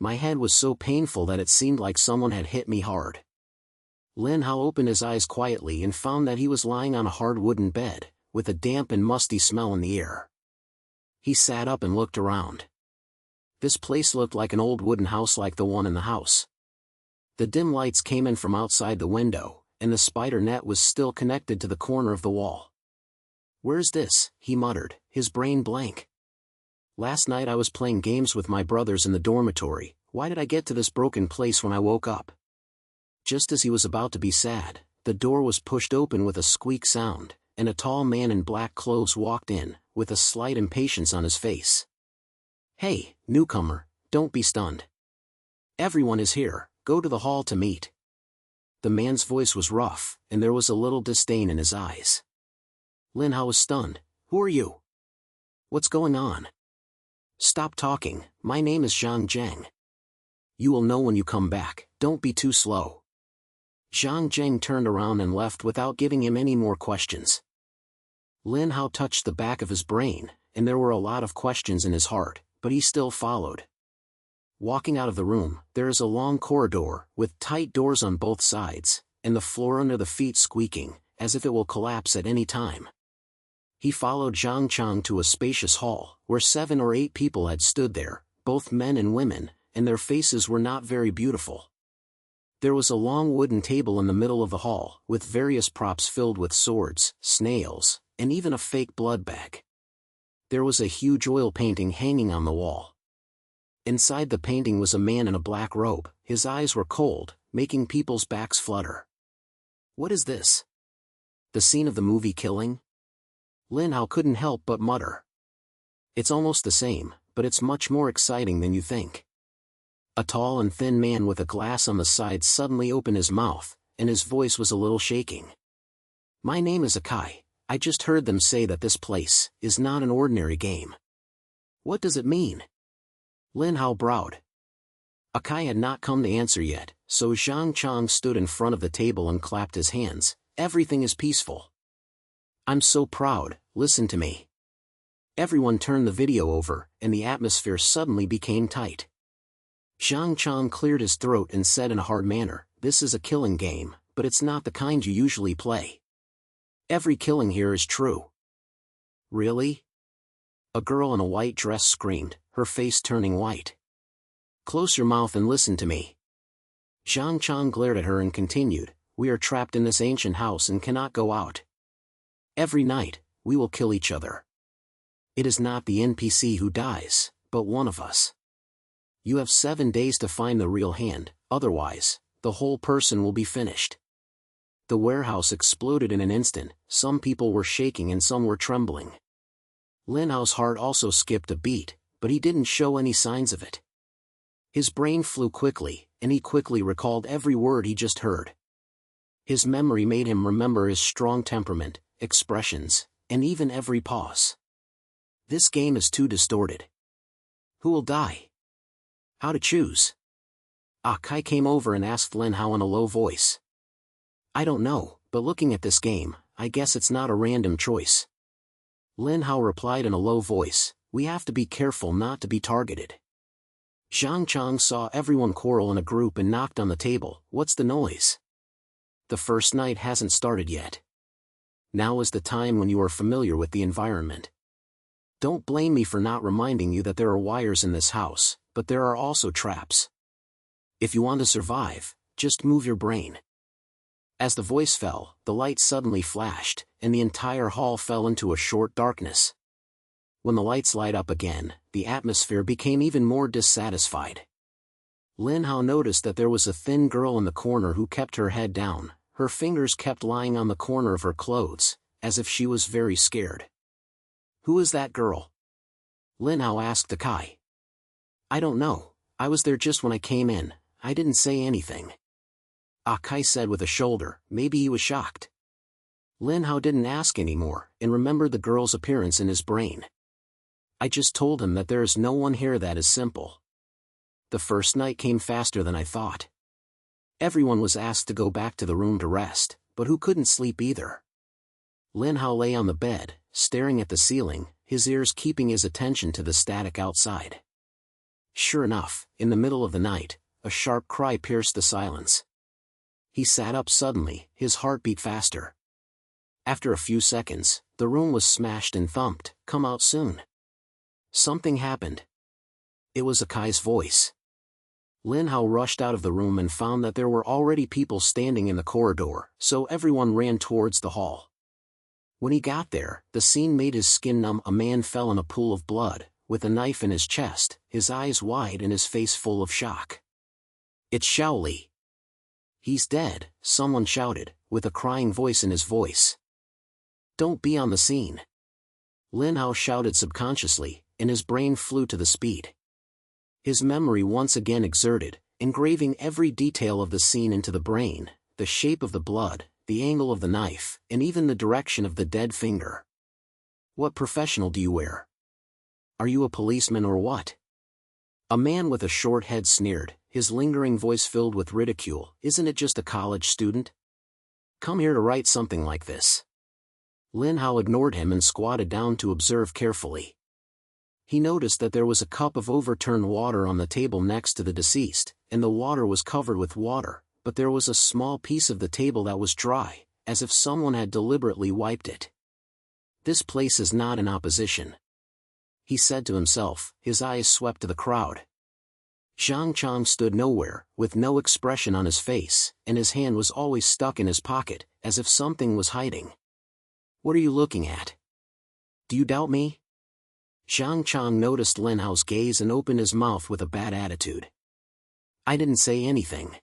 My head was so painful that it seemed like someone had hit me hard. Lin Hao opened his eyes quietly and found that he was lying on a hard wooden bed, with a damp and musty smell in the air. He sat up and looked around. This place looked like an old wooden house like the one in the house. The dim lights came in from outside the window, and the spider net was still connected to the corner of the wall. "Where's this?" he muttered, his brain blank. "Last night I was playing games with my brothers in the dormitory. Why did I get to this broken place when I woke up?" Just as he was about to be sad, the door was pushed open with a squeak sound, and a tall man in black clothes walked in, with a slight impatience on his face. "Hey, newcomer, don't be stunned. Everyone is here, go to the hall to meet." The man's voice was rough, and there was a little disdain in his eyes. Lin Hao was stunned. "Who are you? What's going on?" "Stop talking, my name is Zhang Zheng. You will know when you come back, don't be too slow." Zhang Zheng turned around and left without giving him any more questions. Lin Hao touched the back of his brain, and there were a lot of questions in his heart, but he still followed. Walking out of the room, there is a long corridor, with tight doors on both sides, and the floor under the feet squeaking, as if it will collapse at any time. He followed Zhang Chang to a spacious hall, where 7 or 8 people had stood there, both men and women, and their faces were not very beautiful. There was a long wooden table in the middle of the hall, with various props filled with swords, snails, and even a fake blood bag. There was a huge oil painting hanging on the wall. Inside the painting was a man in a black robe. His eyes were cold, making people's backs flutter. "What is this? The scene of the movie Killing?" Lin Hao couldn't help but mutter. "It's almost the same, but it's much more exciting than you think." A tall and thin man with a glass on the side suddenly opened his mouth, and his voice was a little shaking. "My name is Akai. I just heard them say that this place is not an ordinary game." "What does it mean?" Lin Hao browed. Akai had not come to answer yet, so Zhang Chang stood in front of the table and clapped his hands. "Everything is peaceful. I'm so proud, listen to me." Everyone turned the video over, and the atmosphere suddenly became tight. Zhang Chang cleared his throat and said in a hard manner, "This is a killing game, but it's not the kind you usually play. Every killing here is true." "Really?" A girl in a white dress screamed, her face turning white. "Close your mouth and listen to me." Zhang Chang glared at her and continued, "We are trapped in this ancient house and cannot go out. Every night, we will kill each other. It is not the NPC who dies, but one of us. You have 7 days to find the real hand, otherwise, the whole person will be finished." The warehouse exploded in an instant. Some people were shaking and some were trembling. Lin Hao's heart also skipped a beat, but he didn't show any signs of it. His brain flew quickly, and he quickly recalled every word he just heard. His memory made him remember his strong temperament, expressions, and even every pause. This game is too distorted. Who will die? How to choose? Akai came over and asked Lin Hao in a low voice. "I don't know, but looking at this game, I guess it's not a random choice." Lin Hao replied in a low voice, "We have to be careful not to be targeted." Zhang Chang saw everyone quarrel in a group and knocked on the table. "What's the noise? The first night hasn't started yet. Now is the time when you are familiar with the environment. Don't blame me for not reminding you that there are wires in this house, but there are also traps. If you want to survive, just move your brain." As the voice fell, the light suddenly flashed, and the entire hall fell into a short darkness. When the lights light up again, the atmosphere became even more dissatisfied. Lin Hao noticed that there was a thin girl in the corner who kept her head down. Her fingers kept lying on the corner of her clothes, as if she was very scared. "Who is that girl?" Lin Hao asked Akai. "I don't know, I was there just when I came in, I didn't say anything." Akai said with a shoulder. Maybe he was shocked. Lin Hao didn't ask anymore, and remembered the girl's appearance in his brain. "I just told him that there is no one here. That is simple. The first night came faster than I thought. Everyone was asked to go back to the room to rest, but who couldn't sleep either?" Lin Hao lay on the bed, staring at the ceiling, his ears keeping his attention to the static outside. Sure enough, in the middle of the night, a sharp cry pierced the silence. He sat up suddenly, his heart beat faster. After a few seconds, the room was smashed and thumped. "Come out soon." Something happened. It was Akai's voice. Lin Hao rushed out of the room and found that there were already people standing in the corridor, so everyone ran towards the hall. When he got there, the scene made his skin numb. A man fell in a pool of blood, with a knife in his chest, his eyes wide and his face full of shock. "It's Shaoli." "He's dead," someone shouted, with a crying voice in his voice. "Don't be on the scene." Lin Hao shouted subconsciously, and his brain flew to the speed. His memory once again exerted, engraving every detail of the scene into the brain, the shape of the blood, the angle of the knife, and even the direction of the dead finger. "What professional do you wear? Are you a policeman or what?" A man with a short head sneered, his lingering voice filled with ridicule. "Isn't it just a college student? Come here to write something like this." Lin Hao ignored him and squatted down to observe carefully. He noticed that there was a cup of overturned water on the table next to the deceased, and the water was covered with water, but there was a small piece of the table that was dry, as if someone had deliberately wiped it. "This place is not in opposition," he said to himself, his eyes swept to the crowd. Zhang Chang stood nowhere, with no expression on his face, and his hand was always stuck in his pocket, as if something was hiding. "What are you looking at? Do you doubt me?" Zhang Chang noticed Lin Hao's gaze and opened his mouth with a bad attitude. "I didn't say anything."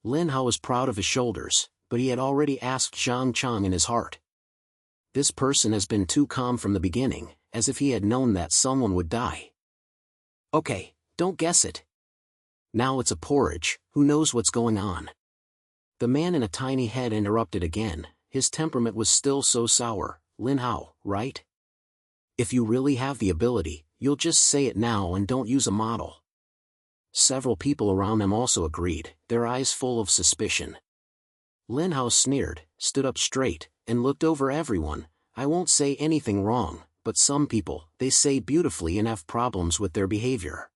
Lin Hao was proud of his shoulders, but he had already asked Zhang Chang in his heart. This person has been too calm from the beginning, as if he had known that someone would die. "Okay, don't guess it. Now it's a porridge, who knows what's going on?" The man in a tiny head interrupted again, his temperament was still so sour. "Lin Hao, right? If you really have the ability, you'll just say it now and don't use a model." Several people around them also agreed, their eyes full of suspicion. Lin Hao sneered, stood up straight, and looked over everyone. "I won't say anything wrong, but some people, they say beautifully and have problems with their behavior."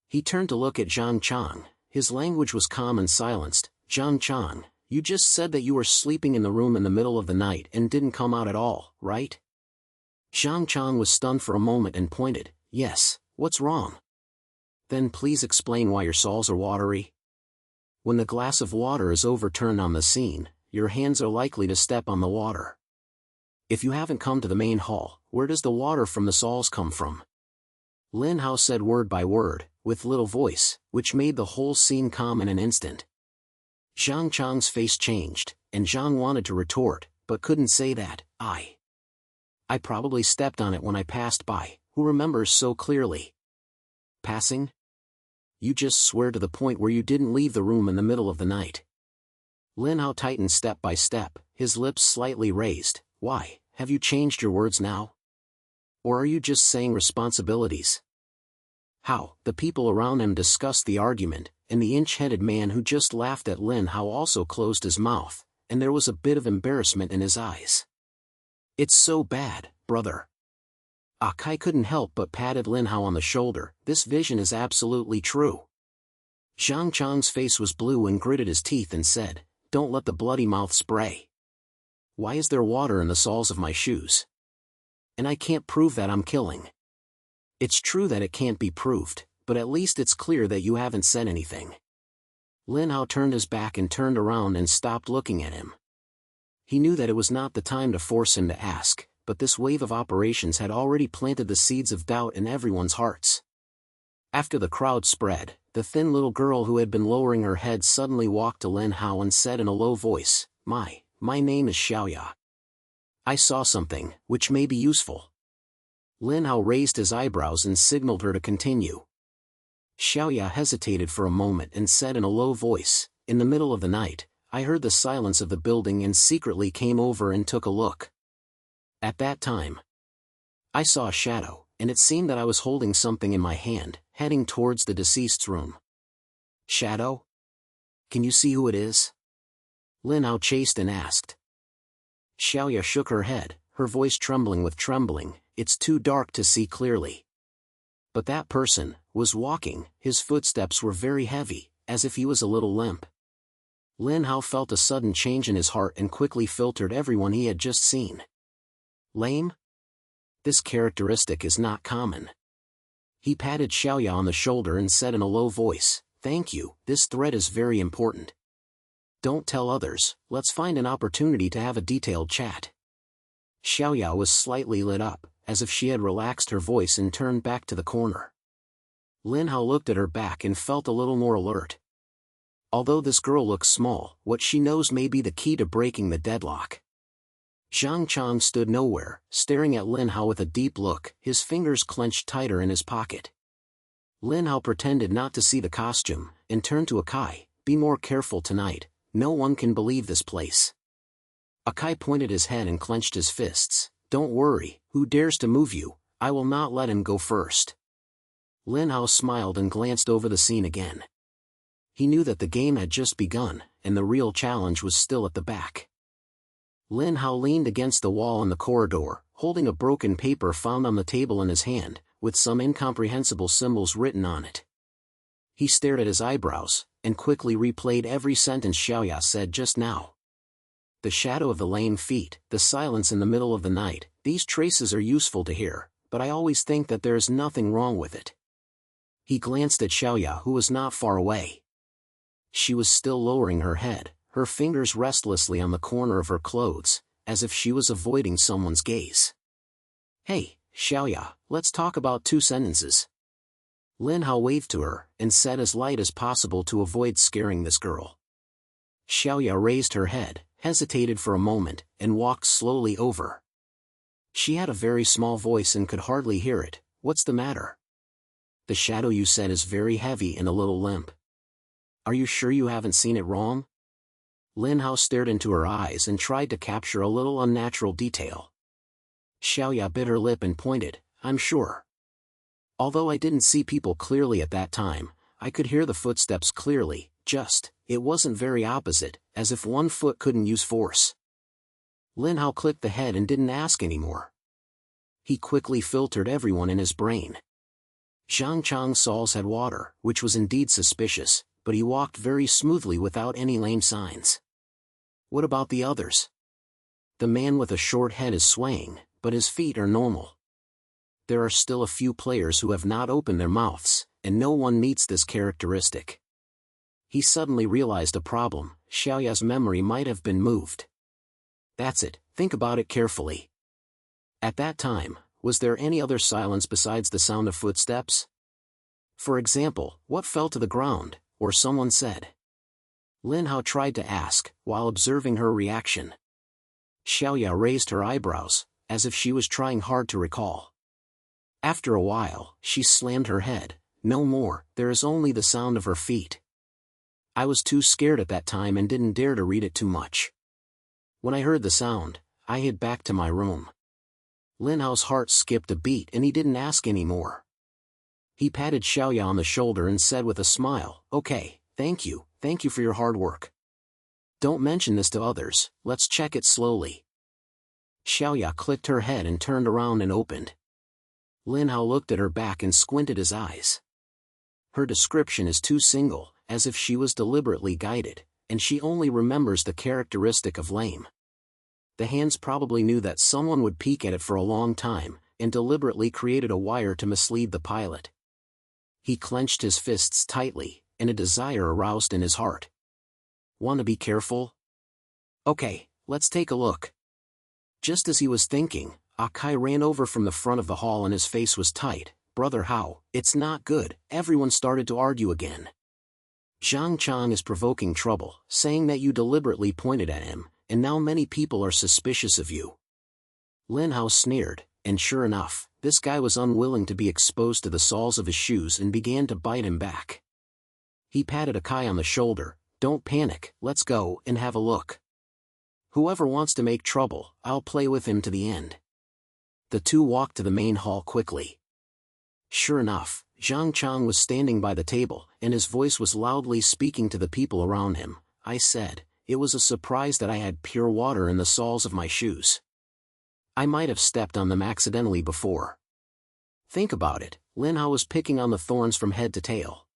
He turned to look at Zhang Chang, his language was calm and silenced. "Zhang Chang, you just said that you were sleeping in the room in the middle of the night and didn't come out at all, right?" Zhang Chang was stunned for a moment and pointed. "Yes, what's wrong?" "Then please explain why your soles are watery." "When the glass of water is overturned on the scene, your hands are likely to step on the water. If you haven't come to the main hall, where does the water from the soles come from?" Lin Hao said word by word, with little voice, which made the whole scene calm in an instant. Zhang Chang's face changed, and Zhang wanted to retort, but couldn't say that. I probably stepped on it when I passed by. Who remembers so clearly?" "Passing? You just swear to the point where you didn't leave the room in the middle of the night." Lin Hao tightened step by step, his lips slightly raised. "Why, have you changed your words now? Or are you just saying responsibilities?" How? The people around him discussed the argument, and the inch-headed man who just laughed at Lin Hao also closed his mouth, and there was a bit of embarrassment in his eyes. "It's so bad, brother." Akai couldn't help but patted Lin Hao on the shoulder. "This vision is absolutely true." Zhang Chang's face was blue and gritted his teeth and said, "Don't let the bloody mouth spray. Why is there water in the soles of my shoes? And I can't prove that I'm killing." "It's true that it can't be proved, but at least it's clear that you haven't said anything." Lin Hao turned his back and turned around and stopped looking at him. He knew that it was not the time to force him to ask, but this wave of operations had already planted the seeds of doubt in everyone's hearts. After the crowd spread, the thin little girl who had been lowering her head suddenly walked to Lin Hao and said in a low voice, My name is Xiaoya. I saw something, which may be useful." Lin Hao raised his eyebrows and signaled her to continue. Xiaoya hesitated for a moment and said in a low voice, "In the middle of the night, I heard the silence of the building and secretly came over and took a look. At that time, I saw a shadow, and it seemed that I was holding something in my hand, heading towards the deceased's room." "Shadow? Can you see who it is?" Lin Hao chased and asked. Xiaoya shook her head, her voice trembling with trembling. "It's too dark to see clearly. But that person, was walking. His footsteps were very heavy, as if he was a little limp. Lin Hao felt a sudden change in his heart and quickly filtered everyone he had just seen. Lame? This characteristic is not common. He patted Xiaoya on the shoulder and said in a low voice, "Thank you, this thread is very important. Don't tell others, let's find an opportunity to have a detailed chat." Xiaoya was slightly lit up, as if she had relaxed her voice and turned back to the corner. Lin Hao looked at her back and felt a little more alert. Although this girl looks small, what she knows may be the key to breaking the deadlock. Zhang Chang stood nowhere, staring at Lin Hao with a deep look, his fingers clenched tighter in his pocket. Lin Hao pretended not to see the costume, and turned to Akai, "Be more careful tonight, no one can believe this place." Akai pointed his head and clenched his fists. "Don't worry, who dares to move you, I will not let him go first." Lin Hao smiled and glanced over the scene again. He knew that the game had just begun, and the real challenge was still at the back. Lin Hao leaned against the wall in the corridor, holding a broken paper found on the table in his hand, with some incomprehensible symbols written on it. He stared at his eyebrows, and quickly replayed every sentence Xiaoya said just now. The shadow of the lame feet, the silence in the middle of the night, these traces are useful to hear, but I always think that there is nothing wrong with it. He glanced at Xiaoya, who was not far away. She was still lowering her head, her fingers restlessly on the corner of her clothes, as if she was avoiding someone's gaze. "Hey, Xiaoya, let's talk about 2 sentences." Lin Hao waved to her, and said as light as possible to avoid scaring this girl. Xiaoya raised her head, hesitated for a moment, and walked slowly over. She had a very small voice and could hardly hear it. "What's the matter?" "The shadow you said is very heavy and a little limp. Are you sure you haven't seen it wrong?" Lin Hao stared into her eyes and tried to capture a little unnatural detail. Xiaoya bit her lip and pointed, "I'm sure. Although I didn't see people clearly at that time, I could hear the footsteps clearly, it wasn't very opposite, as if one foot couldn't use force." Lin Hao clicked the head and didn't ask anymore. He quickly filtered everyone in his brain. Zhang Chang Saul's had water, which was indeed suspicious, but he walked very smoothly without any lame signs. What about the others? The man with a short head is swaying, but his feet are normal. There are still a few players who have not opened their mouths, and no one meets this characteristic. He suddenly realized a problem. Xiaoya's memory might have been moved. That's it, think about it carefully. At that time, was there any other silence besides the sound of footsteps? For example, what fell to the ground, or someone said? Lin Hao tried to ask, while observing her reaction. Xiaoya raised her eyebrows, as if she was trying hard to recall. After a while, she slammed her head. "No more, there is only the sound of her feet. I was too scared at that time and didn't dare to read it too much. When I heard the sound, I hid back to my room." Lin Hao's heart skipped a beat and he didn't ask any more. He patted Xiaoya on the shoulder and said with a smile, "Okay, thank you for your hard work. Don't mention this to others, let's check it slowly." Xiaoya clicked her head and turned around and opened. Lin Hao looked at her back and squinted his eyes. Her description is too single, as if she was deliberately guided, and she only remembers the characteristic of lame. The hands probably knew that someone would peek at it for a long time, and deliberately created a wire to mislead the pilot. He clenched his fists tightly, and a desire aroused in his heart. "Want to be careful? Okay, let's take a look." Just as he was thinking, Akai ran over from the front of the hall and his face was tight. "Brother Hao, it's not good." Everyone started to argue again. "Zhang Chang is provoking trouble, saying that you deliberately pointed at him, and now many people are suspicious of you." Lin Hao sneered, and sure enough, this guy was unwilling to be exposed to the soles of his shoes and began to bite him back. He patted Akai on the shoulder. "Don't panic, let's go and have a look. Whoever wants to make trouble, I'll play with him to the end." The two walked to the main hall quickly. Sure enough, Zhang Chang was standing by the table, and his voice was loudly speaking to the people around him. "I said, it was a surprise that I had pure water in the soles of my shoes. I might have stepped on them accidentally before. Think about it, Lin Hao was picking on the thorns from head to tail.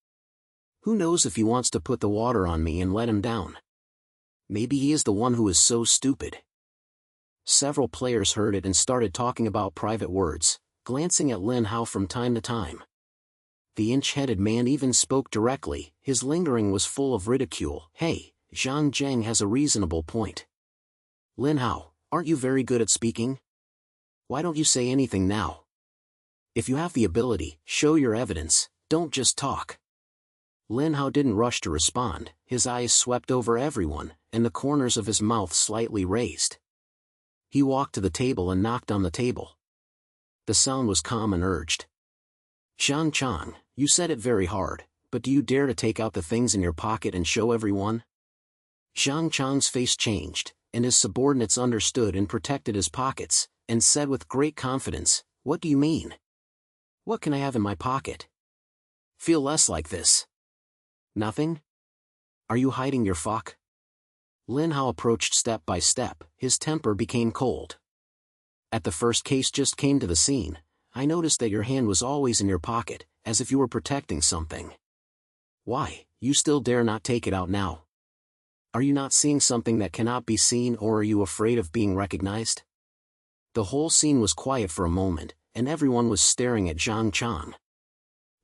Who knows if he wants to put the water on me and let him down? Maybe he is the one who is so stupid. Several players heard it and started talking about private words, glancing at Lin Hao from time to time. The inch-headed man even spoke directly. His lingering was full of ridicule. Hey, Zhang Zheng has a reasonable point. Lin Hao, aren't you very good at speaking? Why don't you say anything now? If you have the ability, show your evidence, don't just talk. Lin Hao didn't rush to respond. His eyes swept over everyone, and the corners of his mouth slightly raised. He walked to the table and knocked on the table. The sound was calm and urged. Zhang Chang, you said it very hard, but do you dare to take out the things in your pocket and show everyone? Zhang Chang's face changed, and his subordinates understood and protected his pockets, and said with great confidence, What do you mean? What can I have in my pocket? Feel less like this. Nothing? Are you hiding your fuck? Lin Hao approached step by step. His temper became cold. At the first case just came to the scene, I noticed that your hand was always in your pocket, as if you were protecting something. Why, you still dare not take it out now? Are you not seeing something that cannot be seen, or are you afraid of being recognized? The whole scene was quiet for a moment, and everyone was staring at Zhang Chang.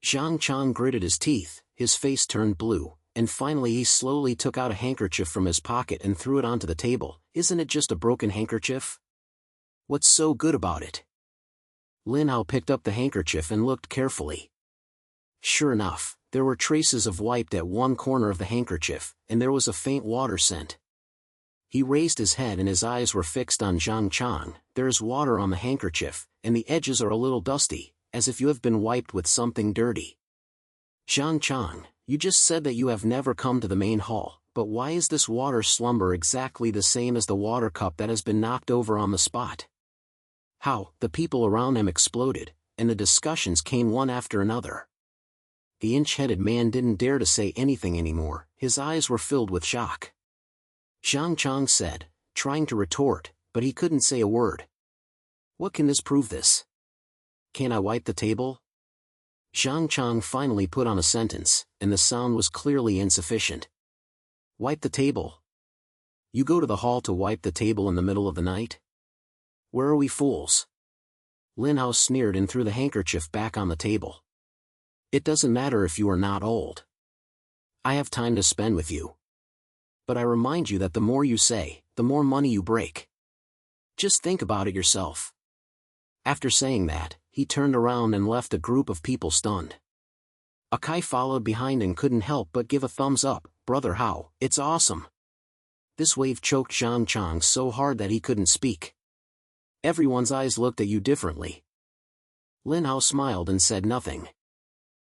Zhang Chang gritted his teeth, his face turned blue, and finally he slowly took out a handkerchief from his pocket and threw it onto the table. Isn't it just a broken handkerchief? What's so good about it? Lin Hao picked up the handkerchief and looked carefully. Sure enough, there were traces of wiped at one corner of the handkerchief, and there was a faint water scent. He raised his head and his eyes were fixed on Zhang Chang. There is water on the handkerchief, and the edges are a little dusty, as if you have been wiped with something dirty. Zhang Chang, you just said that you have never come to the main hall, but why is this water slumber exactly the same as the water cup that has been knocked over on the spot? How? The people around him exploded, and the discussions came one after another. The inch-headed man didn't dare to say anything anymore. His eyes were filled with shock. Zhang Chang said, trying to retort, but he couldn't say a word. What can this prove this? Can I wipe the table? Zhang Chang finally put on a sentence, and the sound was clearly insufficient. Wipe the table? You go to the hall to wipe the table in the middle of the night? Where are we fools? Lin Hao sneered and threw the handkerchief back on the table. It doesn't matter if you are not old. I have time to spend with you. But I remind you that the more you say, the more money you break. Just think about it yourself. After saying that, he turned around and left a group of people stunned. Akai followed behind and couldn't help but give a thumbs up. Brother Hao, it's awesome. This wave choked Zhang Chang so hard that he couldn't speak. Everyone's eyes looked at you differently. Lin Hao smiled and said nothing.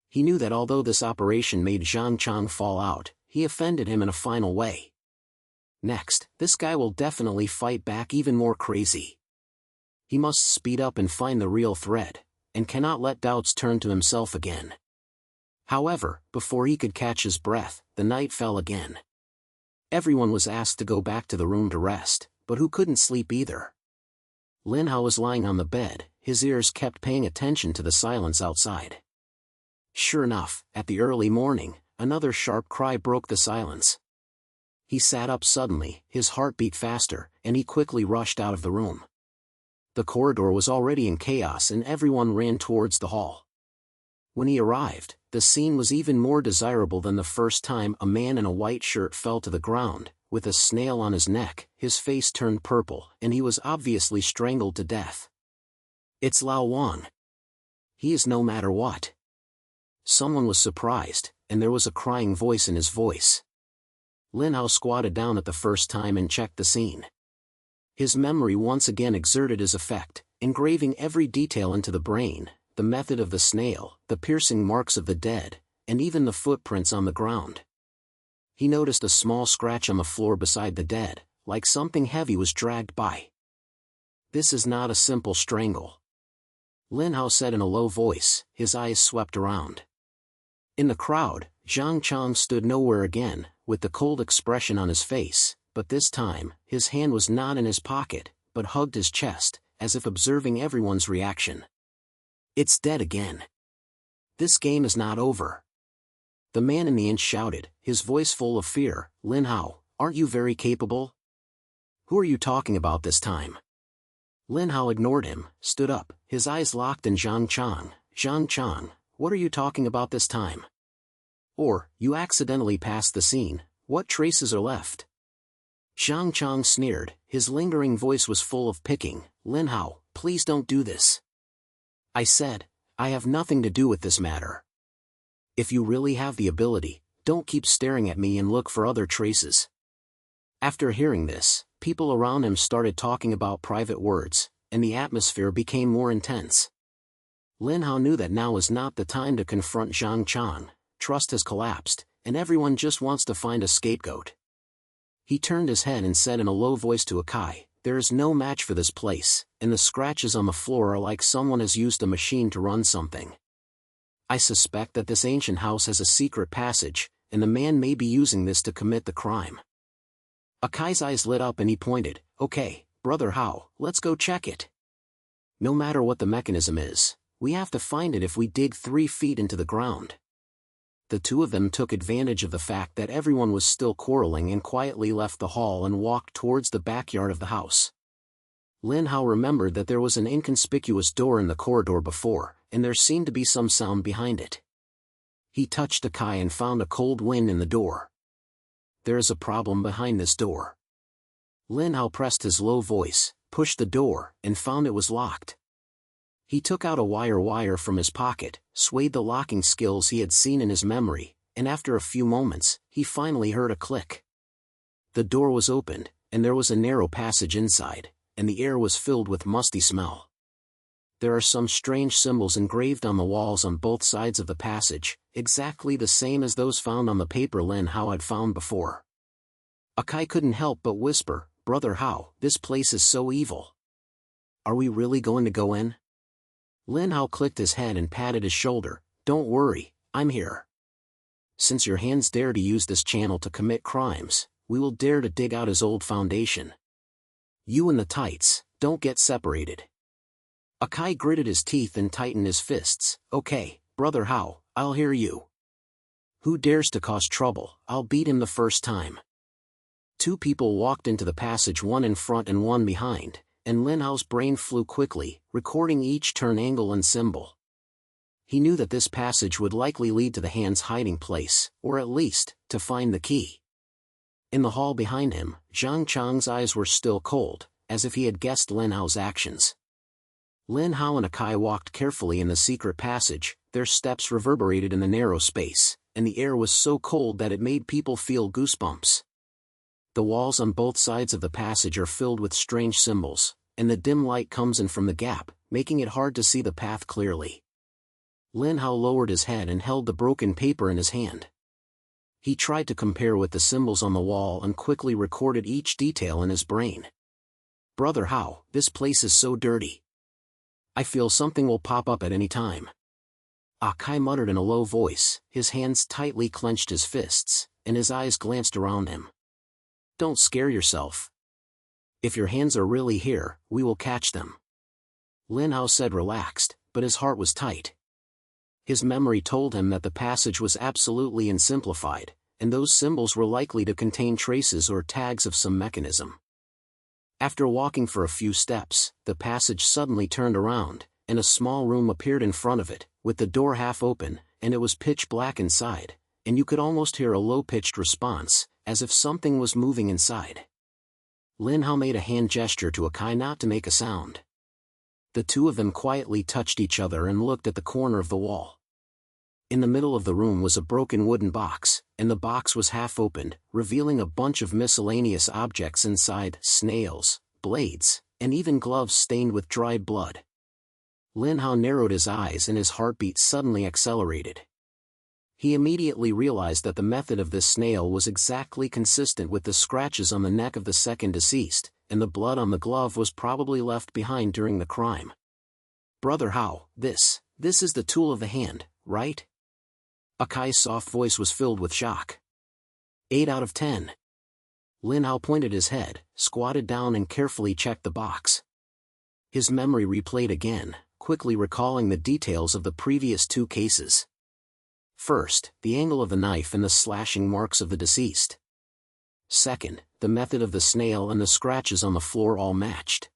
He knew that although this operation made Zhang Chang fall out, he offended him in a final way. Next, this guy will definitely fight back even more crazy. He must speed up and find the real thread, and cannot let doubts turn to himself again. However, before he could catch his breath, the night fell again. Everyone was asked to go back to the room to rest, but who couldn't sleep either? Lin Hao was lying on the bed, his ears kept paying attention to the silence outside. Sure enough, at the early morning, another sharp cry broke the silence. He sat up suddenly, his heart beat faster, and he quickly rushed out of the room. The corridor was already in chaos and everyone ran towards the hall. When he arrived, the scene was even more desirable than the first time. A man in a white shirt fell to the ground, with a snail on his neck, his face turned purple, and he was obviously strangled to death. It's Lao Wang. He is no matter what. Someone was surprised, and there was a crying voice in his voice. Lin Hao squatted down at the first time and checked the scene. His memory once again exerted his effect, engraving every detail into the brain, the method of the snail, the piercing marks of the dead, and even the footprints on the ground. He noticed a small scratch on the floor beside the dead, like something heavy was dragged by. This is not a simple strangle. Lin Hao said in a low voice, his eyes swept around. In the crowd, Zhang Chang stood nowhere again, with the cold expression on his face, but this time, his hand was not in his pocket, but hugged his chest, as if observing everyone's reaction. It's dead again. This game is not over. The man in the inch shouted, his voice full of fear. Lin Hao, aren't you very capable? Who are you talking about this time? Lin Hao ignored him, stood up, his eyes locked in Zhang Chang. Zhang Chang, what are you talking about this time? Or, you accidentally passed the scene, what traces are left? Zhang Chang sneered, his lingering voice was full of picking. Lin Hao, please don't do this. I said, I have nothing to do with this matter. If you really have the ability, don't keep staring at me and look for other traces. After hearing this, people around him started talking about private words, and the atmosphere became more intense. Lin Hao knew that now was not the time to confront Zhang Chang. Trust has collapsed, and everyone just wants to find a scapegoat. He turned his head and said in a low voice to Akai, there is no match for this place, and the scratches on the floor are like someone has used a machine to run something. I suspect that this ancient house has a secret passage, and the man may be using this to commit the crime. Akai's eyes lit up and he pointed, okay, Brother Hao, let's go check it. No matter what the mechanism is, we have to find it if we dig 3 feet into the ground. The two of them took advantage of the fact that everyone was still quarreling and quietly left the hall and walked towards the backyard of the house. Lin Hao remembered that there was an inconspicuous door in the corridor before, and there seemed to be some sound behind it. He touched Akai and found a cold wind in the door. There is a problem behind this door. Lin Hao pressed his low voice, pushed the door, and found it was locked. He took out a wire from his pocket, swayed the locking skills he had seen in his memory, and after a few moments, he finally heard a click. The door was opened, and there was a narrow passage inside, and the air was filled with musty smell. There are some strange symbols engraved on the walls on both sides of the passage, exactly the same as those found on the paper Lin Hao had found before. Akai couldn't help but whisper, Brother Hao, this place is so evil. Are we really going to go in? Lin Hao clicked his head and patted his shoulder, don't worry, I'm here. Since your hands dare to use this channel to commit crimes, we will dare to dig out his old foundation. You and the tights, don't get separated. Akai gritted his teeth and tightened his fists, okay, Brother Hao, I'll hear you. Who dares to cause trouble, I'll beat him the first time. 2 people walked into the passage, one in front and one behind, and Lin Hao's brain flew quickly, recording each turn angle and symbol. He knew that this passage would likely lead to the hand's hiding place, or at least, to find the key. In the hall behind him, Zhang Chang's eyes were still cold, as if he had guessed Lin Hao's actions. Lin Hao and Akai walked carefully in the secret passage, their steps reverberated in the narrow space, and the air was so cold that it made people feel goosebumps. The walls on both sides of the passage are filled with strange symbols, and the dim light comes in from the gap, making it hard to see the path clearly. Lin Hao lowered his head and held the broken paper in his hand. He tried to compare with the symbols on the wall and quickly recorded each detail in his brain. Brother Hao, this place is so dirty. I feel something will pop up at any time. Akai muttered in a low voice, his hands tightly clenched his fists, and his eyes glanced around him. Don't scare yourself. If your hands are really here, we will catch them. Lin Hao said relaxed, but his heart was tight. His memory told him that the passage was absolutely unsimplified, and those symbols were likely to contain traces or tags of some mechanism. After walking for a few steps, the passage suddenly turned around, and a small room appeared in front of it, with the door half open, and it was pitch black inside, and you could almost hear a low-pitched response, as if something was moving inside. Lin Hao made a hand gesture to Akai not to make a sound. The two of them quietly touched each other and looked at the corner of the wall. In the middle of the room was a broken wooden box, and the box was half opened, revealing a bunch of miscellaneous objects inside, snails, blades, and even gloves stained with dried blood. Lin Hao narrowed his eyes and his heartbeat suddenly accelerated. He immediately realized that the method of this snail was exactly consistent with the scratches on the neck of the second deceased, and the blood on the glove was probably left behind during the crime. Brother Hao, this is the tool of the hand, right? Akai's soft voice was filled with shock. 8 out of 10. Lin Hao pointed his head, squatted down and carefully checked the box. His memory replayed again, quickly recalling the details of the previous 2 cases. First, the angle of the knife and the slashing marks of the deceased. Second, the method of the snail and the scratches on the floor all matched.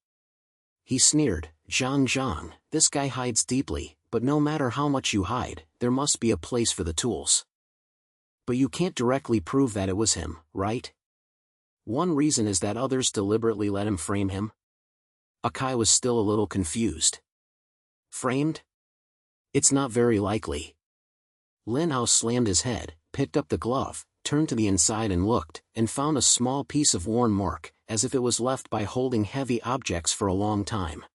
He sneered, Zhang, this guy hides deeply, but no matter how much you hide, there must be a place for the tools. But you can't directly prove that it was him, right? One reason is that others deliberately let him frame him. Akai was still a little confused. Framed? It's not very likely. Lin Hao slammed his head, picked up the glove, turned to the inside and looked, and found a small piece of worn mark, as if it was left by holding heavy objects for a long time.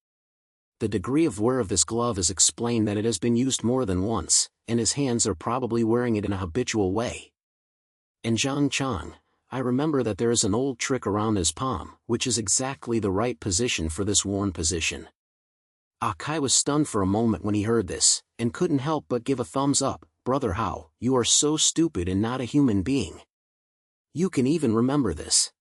The degree of wear of this glove is explained that it has been used more than once, and his hands are probably wearing it in a habitual way. And Zhang, I remember that there is an old trick around his palm, which is exactly the right position for this worn position. Akai was stunned for a moment when he heard this, and couldn't help but give a thumbs up. Brother Hao, you are so stupid and not a human being. You can even remember this.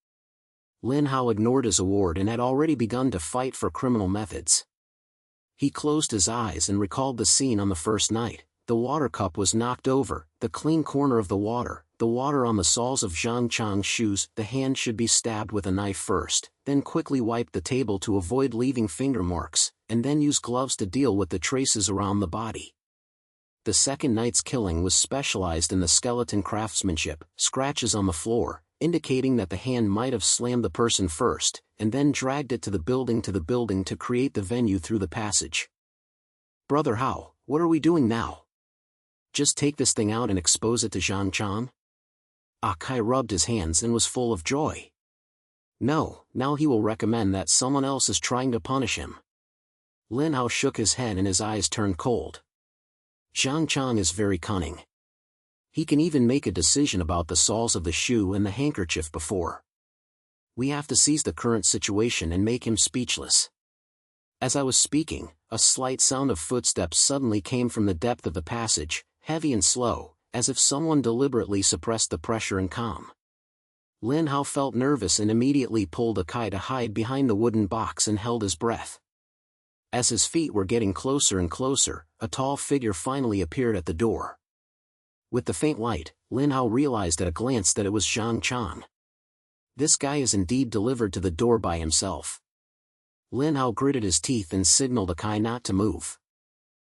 Lin Hao ignored his award and had already begun to fight for criminal methods. He closed his eyes and recalled the scene on the first night. The water cup was knocked over, the clean corner of the water on the soles of Zhang Chang's shoes. The hand should be stabbed with a knife first, then quickly wipe the table to avoid leaving finger marks, and then use gloves to deal with the traces around the body. The second night's killing was specialized in the skeleton craftsmanship, scratches on the floor, indicating that the hand might have slammed the person first, and then dragged it to the building to create the venue through the passage. Brother Hao, what are we doing now? Just take this thing out and expose it to Zhang Chang? Akai rubbed his hands and was full of joy. No, now he will recommend that someone else is trying to punish him. Lin Hao shook his head and his eyes turned cold. Zhang Chang is very cunning. He can even make a decision about the soles of the shoe and the handkerchief before. We have to seize the current situation and make him speechless. As I was speaking, a slight sound of footsteps suddenly came from the depth of the passage, heavy and slow, as if someone deliberately suppressed the pressure and calm. Lin Hao felt nervous and immediately pulled Akai to hide behind the wooden box and held his breath. As his feet were getting closer and closer, a tall figure finally appeared at the door. With the faint light, Lin Hao realized at a glance that it was Zhang Chang. This guy is indeed delivered to the door by himself. Lin Hao gritted his teeth and signaled Akai not to move.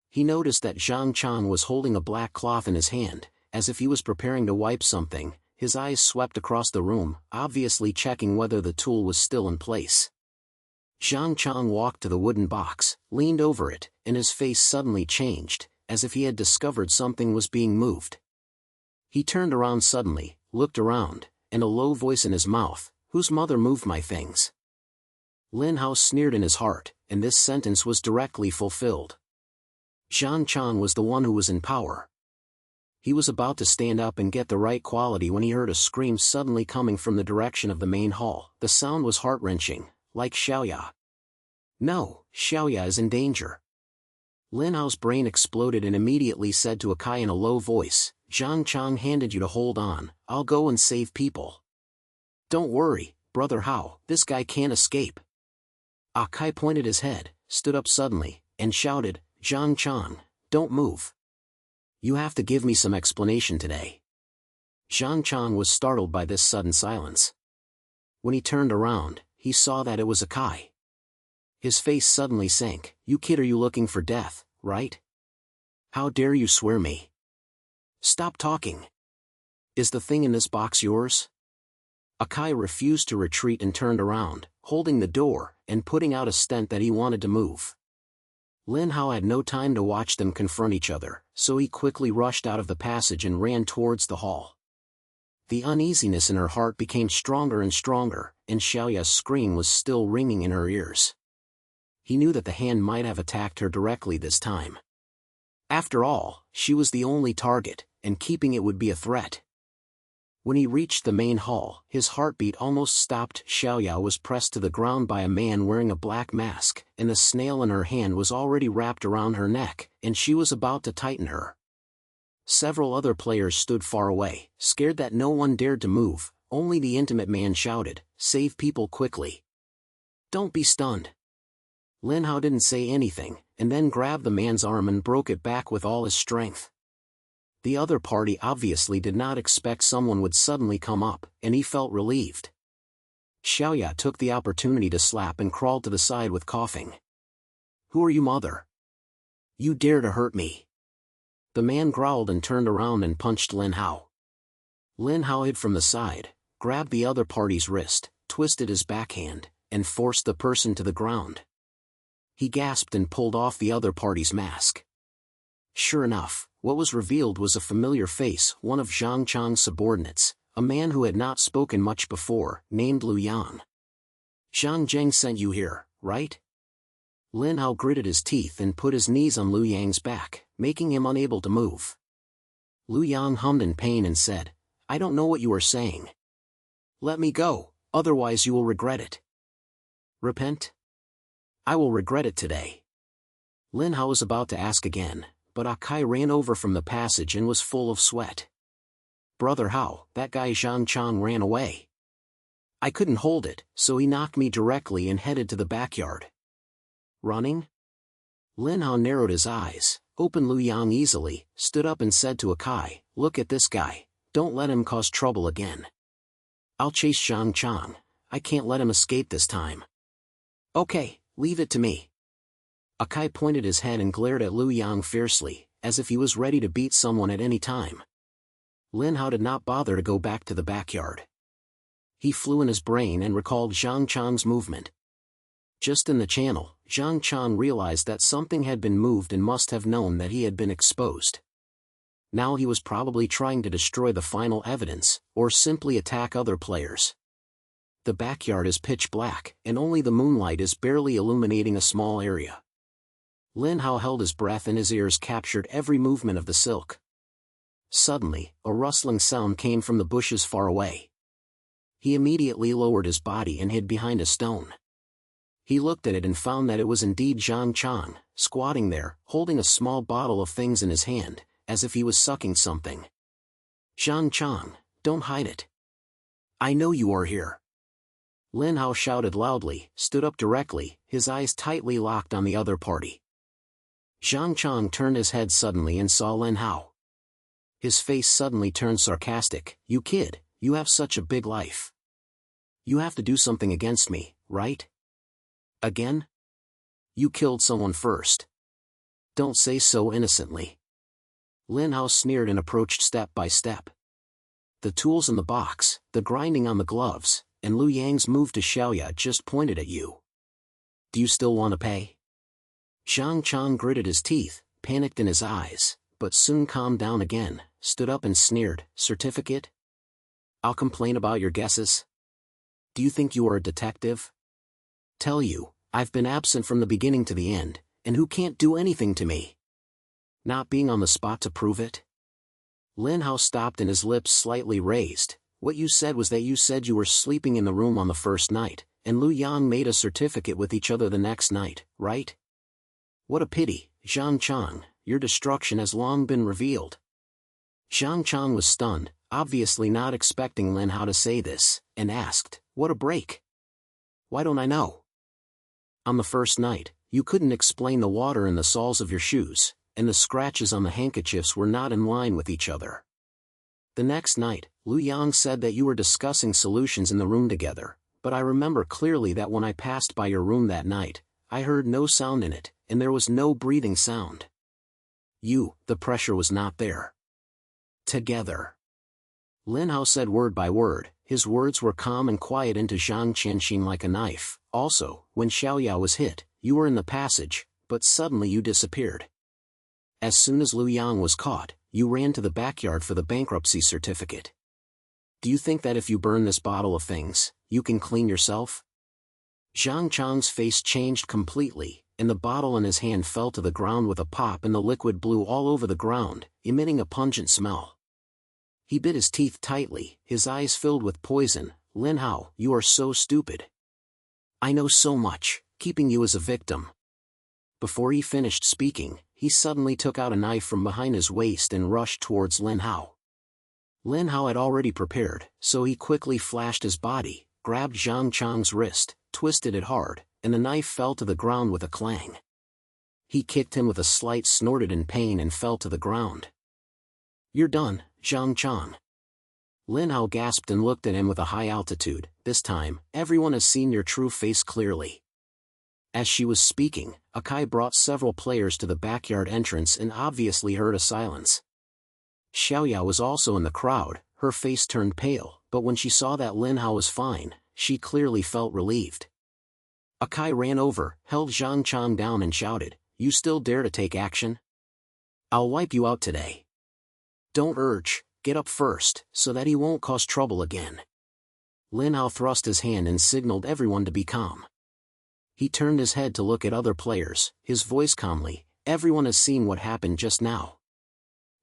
He noticed that Zhang Chang was holding a black cloth in his hand, as if he was preparing to wipe something. His eyes swept across the room, obviously checking whether the tool was still in place. Zhang Chang walked to the wooden box, leaned over it, and his face suddenly changed, as if he had discovered something was being moved. He turned around suddenly, looked around, and a low voice in his mouth, "Whose mother moved my things?" Lin Hao sneered in his heart, and this sentence was directly fulfilled. Zhang Chang was the one who was in power. He was about to stand up and get the right quality when he heard a scream suddenly coming from the direction of the main hall. The sound was heart-wrenching, like Xiaoya. No, Xiaoya is in danger. Lin Hao's brain exploded and immediately said to Akai in a low voice, "Zhang Chang handed you to hold on, I'll go and save people." "Don't worry, Brother Hao, this guy can't escape." Akai pointed his head, stood up suddenly, and shouted, "Zhang Chang, don't move. You have to give me some explanation today." Zhang Chang was startled by this sudden silence. When he turned around, he saw that it was Akai. His face suddenly sank. "You kid, are you looking for death, right? How dare you swear me? Stop talking. Is the thing in this box yours?" Akai refused to retreat and turned around, holding the door, and putting out a stent that he wanted to move. Lin Hao had no time to watch them confront each other, so he quickly rushed out of the passage and ran towards the hall. The uneasiness in her heart became stronger and stronger, and Xiaoya's scream was still ringing in her ears. He knew that the hand might have attacked her directly this time. After all, she was the only target, and keeping it would be a threat. When he reached the main hall, his heartbeat almost stopped. Xiaoya was pressed to the ground by a man wearing a black mask, and the snail in her hand was already wrapped around her neck, and she was about to tighten her. Several other players stood far away, scared that no one dared to move. Only the intimate man shouted, "Save people quickly. Don't be stunned." Lin Hao didn't say anything, and then grabbed the man's arm and broke it back with all his strength. The other party obviously did not expect someone would suddenly come up, and he felt relieved. Xiaoya took the opportunity to slap and crawled to the side with coughing. "Who are you, mother? You dare to hurt me?" The man growled and turned around and punched Lin Hao. Lin Hao hid from the side, grabbed the other party's wrist, twisted his backhand, and forced the person to the ground. He gasped and pulled off the other party's mask. Sure enough, what was revealed was a familiar face, one of Zhang Chang's subordinates, a man who had not spoken much before, named Liu Yang. "Zhang Zheng sent you here, right?" Lin Hao gritted his teeth and put his knees on Liu Yang's back, making him unable to move. Liu Yang hummed in pain and said, "I don't know what you are saying. Let me go, otherwise you will regret it." "Repent?" "I will regret it today." Lin Hao was about to ask again, but Akai ran over from the passage and was full of sweat. "Brother Hao, that guy Zhang Chang ran away. I couldn't hold it, so he knocked me directly and headed to the backyard." "Running?" Lin Hao narrowed his eyes, opened Liu Yang easily, stood up and said to Akai, "Look at this guy, don't let him cause trouble again. I'll chase Zhang Chang, I can't let him escape this time." "Okay, leave it to me." Akai pointed his head and glared at Liu Yang fiercely, as if he was ready to beat someone at any time. Lin Hao did not bother to go back to the backyard. He flew in his brain and recalled Zhang Chang's movement. Just in the channel, Zhang Chang realized that something had been moved and must have known that he had been exposed. Now he was probably trying to destroy the final evidence, or simply attack other players. The backyard is pitch black, and only the moonlight is barely illuminating a small area. Lin Hao held his breath and his ears captured every movement of the silk. Suddenly, a rustling sound came from the bushes far away. He immediately lowered his body and hid behind a stone. He looked at it and found that it was indeed Zhang Chang, squatting there, holding a small bottle of things in his hand, as if he was sucking something. "Zhang Chang, don't hide it. I know you are here." Lin Hao shouted loudly, stood up directly, his eyes tightly locked on the other party. Zhang Chang turned his head suddenly and saw Lin Hao. His face suddenly turned sarcastic. "You kid, you have such a big life. You have to do something against me, right? Again? You killed someone first. Don't say so innocently." Lin Hao sneered and approached step by step. The tools in the box, the grinding on the gloves, and Liu Yang's move to Xiaoya just pointed at you. Do you still want to pay? Zhang Chang gritted his teeth, panicked in his eyes, but soon calmed down again, stood up and sneered, "Certificate? I'll complain about your guesses. Do you think you are a detective? Tell you, I've been absent from the beginning to the end, and who can't do anything to me? Not being on the spot to prove it?" Lin Hao stopped and his lips slightly raised. "What you said was that you said you were sleeping in the room on the first night, and Liu Yang made a certificate with each other the next night, right? What a pity, Zhang Chang, your destruction has long been revealed." Zhang Chang was stunned, obviously not expecting Lin Hao to say this, and asked, "What a break? Why don't I know? On the first night, you couldn't explain the water in the soles of your shoes, and the scratches on the handkerchiefs were not in line with each other. The next night, Liu Yang said that you were discussing solutions in the room together, but I remember clearly that when I passed by your room that night, I heard no sound in it, and there was no breathing sound. The pressure was not there. Together." Lin Hao said word by word, his words were calm and quiet into Zhang Qianxin like a knife. "Also, when Xiaoya was hit, you were in the passage, but suddenly you disappeared. As soon as Liu Yang was caught, you ran to the backyard for the bankruptcy certificate. Do you think that if you burn this bottle of things, you can clean yourself?" Zhang Chang's face changed completely, and the bottle in his hand fell to the ground with a pop and the liquid blew all over the ground, emitting a pungent smell. He bit his teeth tightly, his eyes filled with poison. "Lin Hao, you are so stupid. I know so much, keeping you as a victim." Before he finished speaking, he suddenly took out a knife from behind his waist and rushed towards Lin Hao. Lin Hao had already prepared, so he quickly flashed his body, grabbed Zhang Chang's wrist, twisted it hard, and the knife fell to the ground with a clang. He kicked him with a slight snorted in pain and fell to the ground. "You're done, Zhang Chang." Lin Hao gasped and looked at him with a high altitude. "This time, everyone has seen your true face clearly." As she was speaking, Akai brought several players to the backyard entrance and obviously heard a silence. Xiaoya was also in the crowd. Her face turned pale, but when she saw that Lin Hao was fine, she clearly felt relieved. Akai ran over, held Zhang Chang down and shouted, "You still dare to take action? I'll wipe you out today. Don't urge, get up first, so that he won't cause trouble again." Lin Hao thrust his hand and signaled everyone to be calm. He turned his head to look at other players, his voice calmly, "Everyone has seen what happened just now.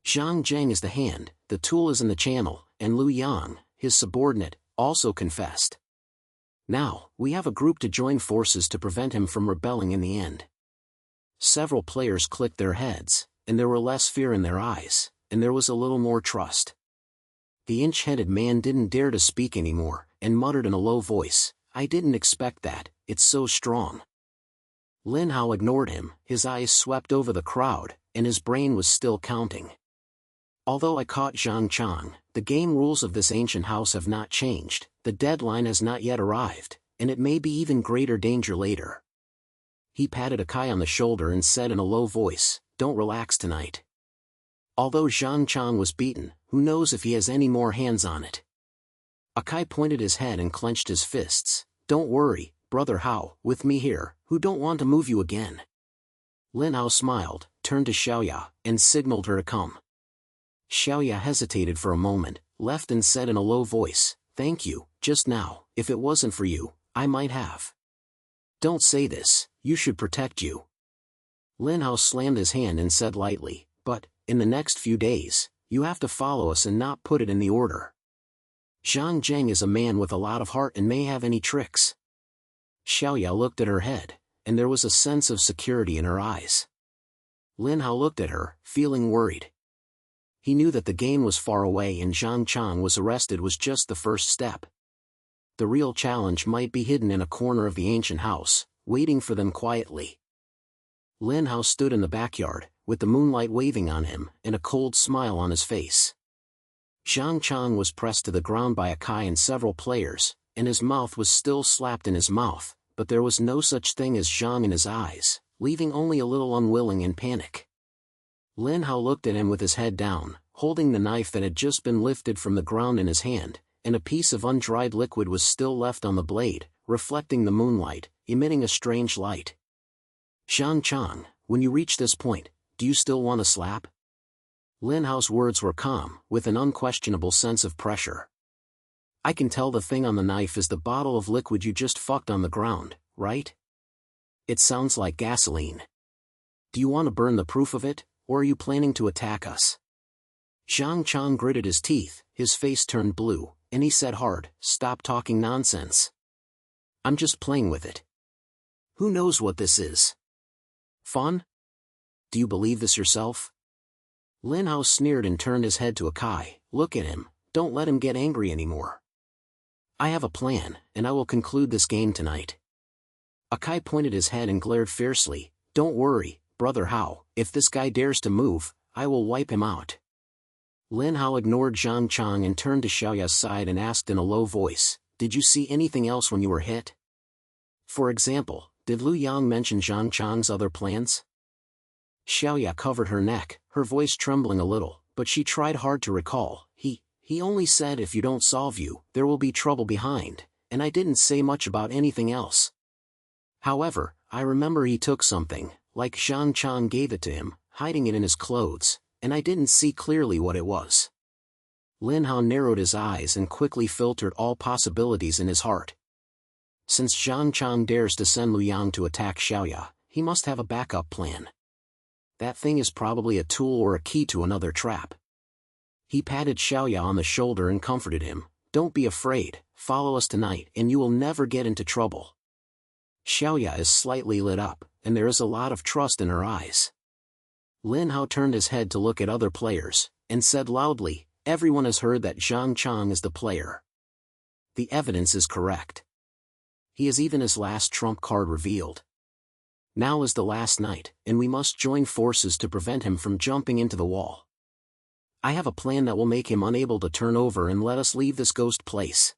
Zhang Zheng is the hand, the tool is in the channel, and Lu Yang, his subordinate, also confessed. Now, we have a group to join forces to prevent him from rebelling in the end." Several players clicked their heads, and there were less fear in their eyes, and there was a little more trust. The inch-headed man didn't dare to speak anymore, and muttered in a low voice, "I didn't expect that, it's so strong." Lin Hao ignored him, his eyes swept over the crowd, and his brain was still counting. "Although I caught Zhang Chang, the game rules of this ancient house have not changed, the deadline has not yet arrived, and it may be even greater danger later." He patted Akai on the shoulder and said in a low voice, "Don't relax tonight. Although Zhang Chang was beaten, who knows if he has any more hands on it." Akai pointed his head and clenched his fists. "Don't worry, Brother Hao, with me here, who don't want to move you again." Lin Hao smiled, turned to Xiaoya, and signaled her to come. Xiaoya hesitated for a moment, left and said in a low voice, "Thank you, just now, if it wasn't for you, I might have." "Don't say this, you should protect you." Lin Hao slammed his hand and said lightly, "But, in the next few days, you have to follow us and not put it in the order. Zhang Zheng is a man with a lot of heart and may have any tricks." Xiaoya looked at her head, and there was a sense of security in her eyes. Lin Hao looked at her, feeling worried. He knew that the game was far away and Zhang Chang was arrested was just the first step. The real challenge might be hidden in a corner of the ancient house, waiting for them quietly. Lin Hao stood in the backyard, with the moonlight waving on him, and a cold smile on his face. Zhang Chang was pressed to the ground by Akai and several players, and his mouth was still slapped in his mouth, but there was no such thing as Zhang in his eyes, leaving only a little unwilling and panic. Lin Hao looked at him with his head down, holding the knife that had just been lifted from the ground in his hand, and a piece of undried liquid was still left on the blade, reflecting the moonlight, emitting a strange light. "Zhang Chang, when you reach this point, do you still want to slap?" Lin Hao's words were calm, with an unquestionable sense of pressure. "I can tell the thing on the knife is the bottle of liquid you just fucked on the ground, right? It sounds like gasoline. Do you want to burn the proof of it, or are you planning to attack us?" Zhang Chang gritted his teeth, his face turned blue, and he said hard, "Stop talking nonsense. I'm just playing with it. Who knows what this is? Fun? Do you believe this yourself?" Lin Hao sneered and turned his head to Akai, "Look at him, don't let him get angry anymore. I have a plan, and I will conclude this game tonight." Akai pointed his head and glared fiercely, "Don't worry, Brother Hao, if this guy dares to move, I will wipe him out." Lin Hao ignored Zhang Chang and turned to Xiaoya's side and asked in a low voice, "Did you see anything else when you were hit? For example, did Lu Yang mention Zhang Chang's other plans?" Xiaoya covered her neck, her voice trembling a little, but she tried hard to recall. He only said if you don't solve you, there will be trouble behind, and I didn't say much about anything else. However, I remember he took something, like Zhang Chang gave it to him, hiding it in his clothes, and I didn't see clearly what it was." Lin Hao narrowed his eyes and quickly filtered all possibilities in his heart. Since Zhang Chang dares to send Lu Yang to attack Xiaoya, he must have a backup plan. That thing is probably a tool or a key to another trap. He patted Xiaoya on the shoulder and comforted him, "Don't be afraid, follow us tonight and you will never get into trouble." Xiaoya is slightly lit up, and there is a lot of trust in her eyes. Lin Hao turned his head to look at other players, and said loudly, "Everyone has heard that Zhang Chang is the player. The evidence is correct." he has even his last trump card revealed. Now is the last night, and we must join forces to prevent him from jumping into the wall. I have a plan that will make him unable to turn over and let us leave this ghost place.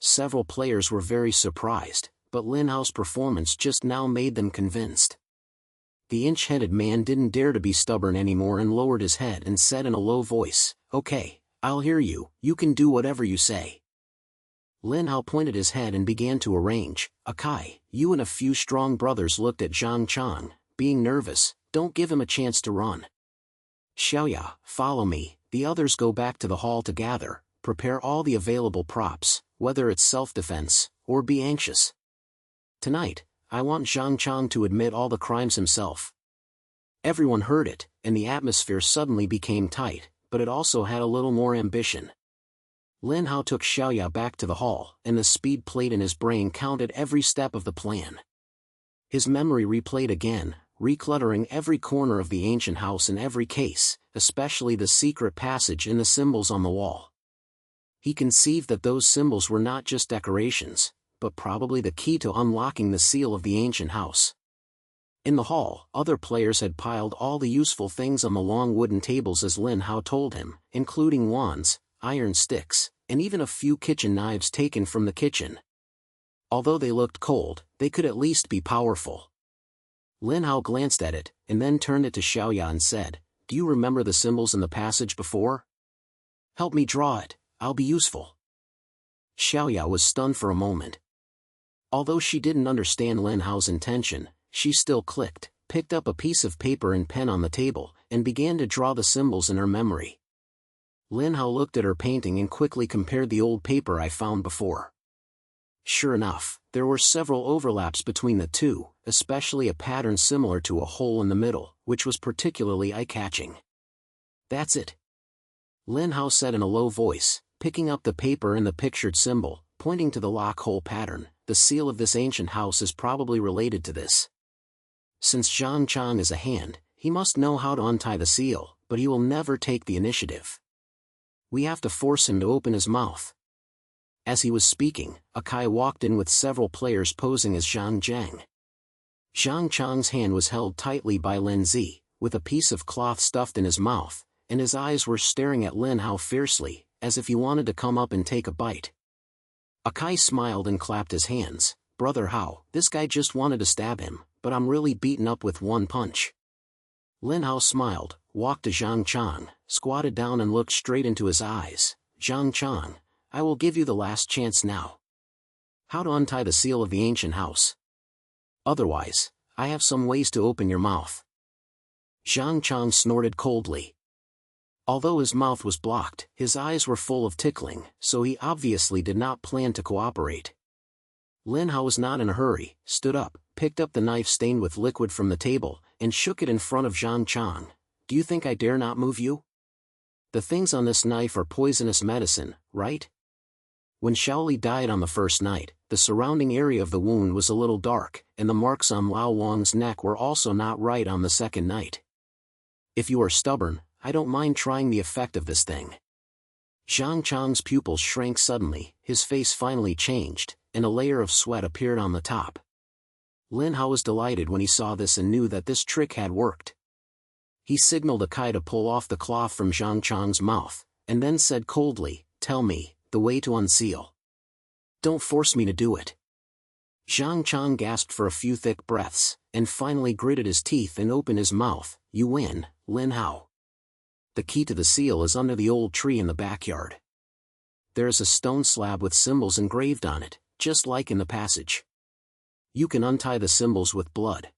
Several players were very surprised, but Lin Hao's performance just now made them convinced. The inch-headed man didn't dare to be stubborn anymore and lowered his head and said in a low voice, "Okay, I'll hear you, you can do whatever you say." Lin Hao pointed his head and began to arrange. "Akai, you and a few strong brothers looked at Zhang Chang, being nervous, don't give him a chance to run. Xiaoya, follow me, the others go back to the hall to gather, prepare all the available props, whether it's self-defense, or be anxious. Tonight, I want Zhang Chang to admit all the crimes himself." Everyone heard it, and the atmosphere suddenly became tight, but it also had a little more ambition. Lin Hao took Xiaoya back to the hall, and the speed plate in his brain counted every step of the plan. His memory replayed again, recluttering every corner of the ancient house in every case, especially the secret passage and the symbols on the wall. He conceived that those symbols were not just decorations, but probably the key to unlocking the seal of the ancient house. In the hall, other players had piled all the useful things on the long wooden tables as Lin Hao told him, including wands, iron sticks, and even a few kitchen knives taken from the kitchen. Although they looked cold, they could at least be powerful. Lin Hao glanced at it, and then turned it to Xiaoya and said, "Do you remember the symbols in the passage before? Help me draw it, I'll be useful." Xiaoya was stunned for a moment. Although she didn't understand Lin Hao's intention, she still clicked, picked up a piece of paper and pen on the table, and began to draw the symbols in her memory. Lin Hao looked at her painting and quickly compared the old paper I found before. Sure enough, there were several overlaps between the two, especially a pattern similar to a hole in the middle, which was particularly eye-catching. "That's it," Lin Hao said in a low voice, picking up the paper and the pictured symbol, pointing to the lock-hole pattern. "The seal of this ancient house is probably related to this. Since Zhang Chang is a hand, he must know how to untie the seal, but he will never take the initiative. We have to force him to open his mouth." As he was speaking, Akai walked in with several players posing as Zhang Zhang. Zhang Chang's hand was held tightly by Lin Zi, with a piece of cloth stuffed in his mouth, and his eyes were staring at Lin Hao fiercely, as if he wanted to come up and take a bite. Akai smiled and clapped his hands. "Brother Hao, this guy just wanted to stab him, but I'm really beaten up with one punch." Lin Hao smiled, walked to Zhang Chang, squatted down and looked straight into his eyes. "Zhang Chang, I will give you the last chance now. How to untie the seal of the ancient house. Otherwise, I have some ways to open your mouth." Zhang Chang snorted coldly. Although his mouth was blocked, his eyes were full of tickling, so he obviously did not plan to cooperate. Lin Hao was not in a hurry, stood up, picked up the knife stained with liquid from the table, and shook it in front of Zhang Chang. "Do you think I dare not move you? The things on this knife are poisonous medicine, right?" When Shaoli died on the first night, the surrounding area of the wound was a little dark, and the marks on Lao Wang's neck were also not right on the second night. "If you are stubborn, I don't mind trying the effect of this thing." Zhang Chang's pupils shrank suddenly, his face finally changed, and a layer of sweat appeared on the top. Lin Hao was delighted when he saw this and knew that this trick had worked. He signaled Akai to pull off the cloth from Zhang Chang's mouth, and then said coldly, "Tell me, the way to unseal. Don't force me to do it." Zhang Chang gasped for a few thick breaths, and finally gritted his teeth and opened his mouth. "You win, Lin Hao. The key to the seal is under the old tree in the backyard. There is a stone slab with symbols engraved on it, just like in the passage. You can untie the symbols with blood.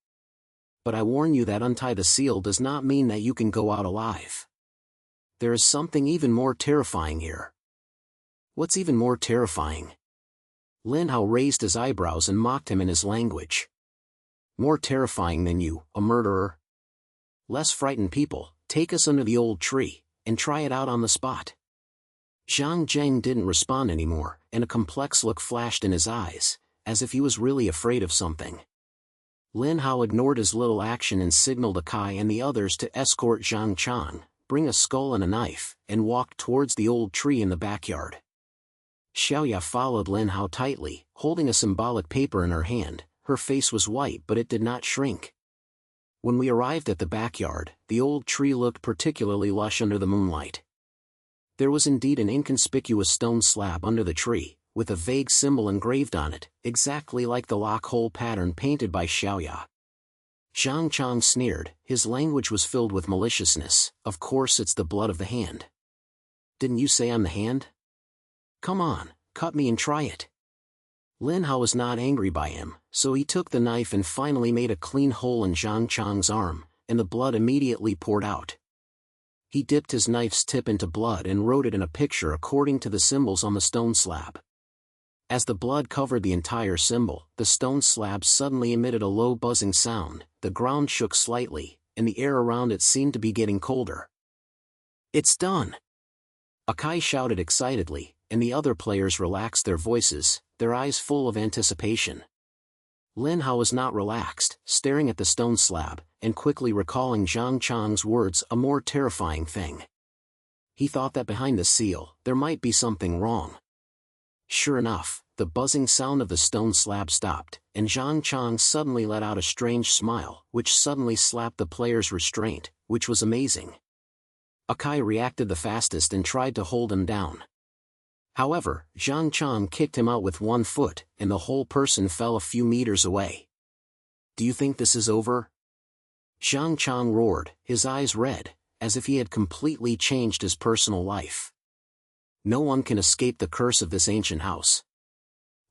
But I warn you that untie the seal does not mean that you can go out alive. There is something even more terrifying here." "What's even more terrifying?" Lin Hao raised his eyebrows and mocked him in his language. "More terrifying than you, a murderer? Less frightened people, take us under the old tree, and try it out on the spot." Zhang Zheng didn't respond anymore, and a complex look flashed in his eyes, as if he was really afraid of something. Lin Hao ignored his little action and signaled Akai and the others to escort Zhang Chang, bring a skull and a knife, and walked towards the old tree in the backyard. Xiaoya followed Lin Hao tightly, holding a symbolic paper in her hand. Her face was white but it did not shrink. When we arrived at the backyard, the old tree looked particularly lush under the moonlight. There was indeed an inconspicuous stone slab under the tree, with a vague symbol engraved on it, exactly like the lock-hole pattern painted by Xiaoya. Zhang Chang sneered, his language was filled with maliciousness. Of course it's the blood of the hand. Didn't you say I'm the hand? Come on, cut me and try it. Lin Hao was not angry by him, so he took the knife and finally made a clean hole in Zhang Chang's arm, and the blood immediately poured out. He dipped his knife's tip into blood and wrote it in a picture according to the symbols on the stone slab. As the blood covered the entire symbol, the stone slab suddenly emitted a low buzzing sound, the ground shook slightly, and the air around it seemed to be getting colder. It's done! Akai shouted excitedly, and the other players relaxed their voices, their eyes full of anticipation. Lin Hao was not relaxed, staring at the stone slab, and quickly recalling Zhang Chang's words, a more terrifying thing. He thought that behind the seal, there might be something wrong. Sure enough, the buzzing sound of the stone slab stopped, and Zhang Chang suddenly let out a strange smile, which suddenly slapped the player's restraint, which was amazing. Akai reacted the fastest and tried to hold him down. However, Zhang Chang kicked him out with one foot, and the whole person fell a few meters away. Do you think this is over? Zhang Chang roared, his eyes red, as if he had completely changed his personal life. No one can escape the curse of this ancient house.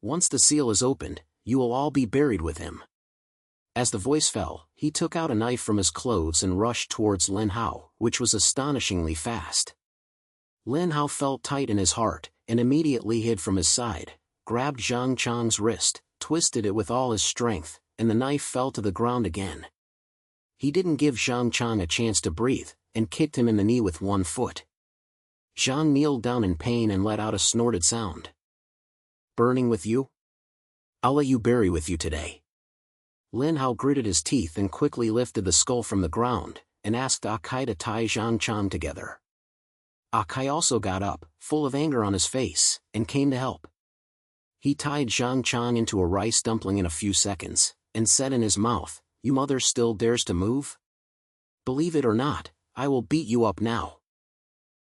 Once the seal is opened, you will all be buried with him. As the voice fell, he took out a knife from his clothes and rushed towards Lin Hao, which was astonishingly fast. Lin Hao felt tight in his heart, and immediately hid from his side, grabbed Zhang Chang's wrist, twisted it with all his strength, and the knife fell to the ground again. He didn't give Zhang Chang a chance to breathe, and kicked him in the knee with one foot. Zhang kneeled down in pain and let out a snorted sound. Burning with you? I'll let you bury with you today. Lin Hao gritted his teeth and quickly lifted the skull from the ground, and asked Akai to tie Zhang Chang together. Akai also got up, full of anger on his face, and came to help. He tied Zhang Chang into a rice dumpling in a few seconds, and said in his mouth, "You mother still dares to move? Believe it or not, I will beat you up now."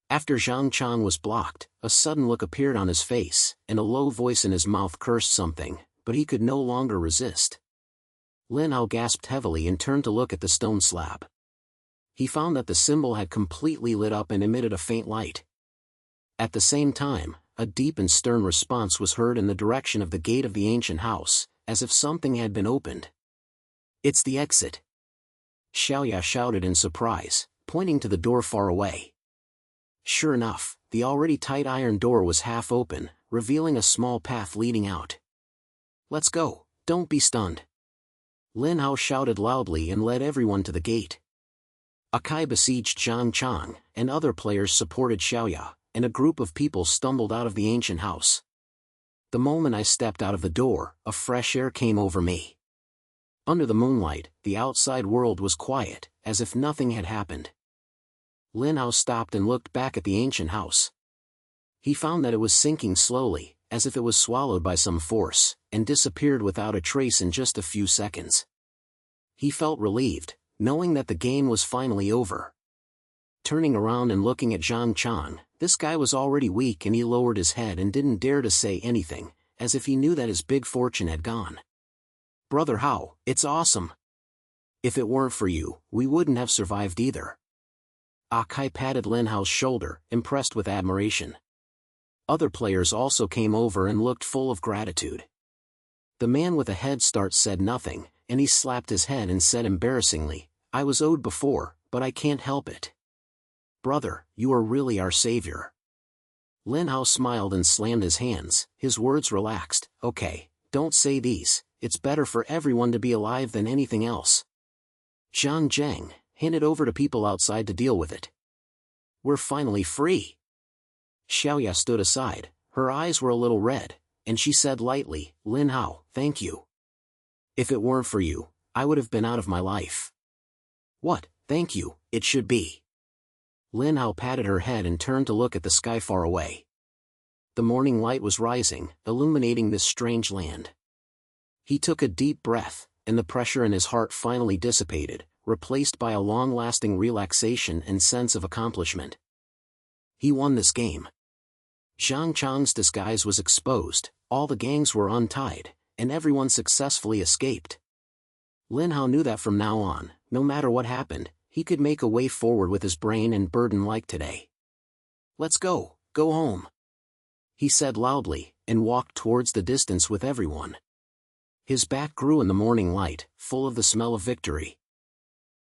After Zhang Chang was blocked, a sudden look appeared on his face, and a low voice in his mouth cursed something, but he could no longer resist. Lin Hao gasped heavily and turned to look at the stone slab. He found that the symbol had completely lit up and emitted a faint light. At the same time, a deep and stern response was heard in the direction of the gate of the ancient house, as if something had been opened. It's the exit! Xiaoya shouted in surprise, pointing to the door far away. Sure enough, the already tight iron door was half open, revealing a small path leading out. Let's go, don't be stunned. Lin Hao shouted loudly and led everyone to the gate. Akai besieged Zhang Chang, and other players supported Xiaoya, and a group of people stumbled out of the ancient house. The moment I stepped out of the door, a fresh air came over me. Under the moonlight, the outside world was quiet, as if nothing had happened. Lin Hao stopped and looked back at the ancient house. He found that it was sinking slowly, as if it was swallowed by some force, and disappeared without a trace in just a few seconds. He felt relieved, knowing that the game was finally over. Turning around and looking at Zhang Chang, this guy was already weak and he lowered his head and didn't dare to say anything, as if he knew that his big fortune had gone. Brother Hao, it's awesome. If it weren't for you, we wouldn't have survived either. Akai patted Lin Hao's shoulder, impressed with admiration. Other players also came over and looked full of gratitude. The man with a head start said nothing, and he slapped his head and said embarrassingly, I was owed before, but I can't help it. Brother, you are really our savior. Lin Hao smiled and slammed his hands, his words relaxed, okay, don't say these, it's better for everyone to be alive than anything else. Zhang Zheng, hand it over to people outside to deal with it. We're finally free. Xiaoya stood aside, her eyes were a little red, and she said lightly, Lin Hao, thank you. If it weren't for you, I would have been out of my life. What, thank you, it should be. Lin Hao patted her head and turned to look at the sky far away. the morning light was rising, illuminating this strange land. He took a deep breath, and the pressure in his heart finally dissipated, replaced by a long-lasting relaxation and sense of accomplishment. He won this game. Zhang Chang's disguise was exposed, all the gangs were untied, and everyone successfully escaped. Lin Hao knew that from now on, no matter what happened, he could make a way forward with his brain and burden like today. "Let's go home," he said loudly, and walked towards the distance with everyone. His back grew in the morning light, full of the smell of victory.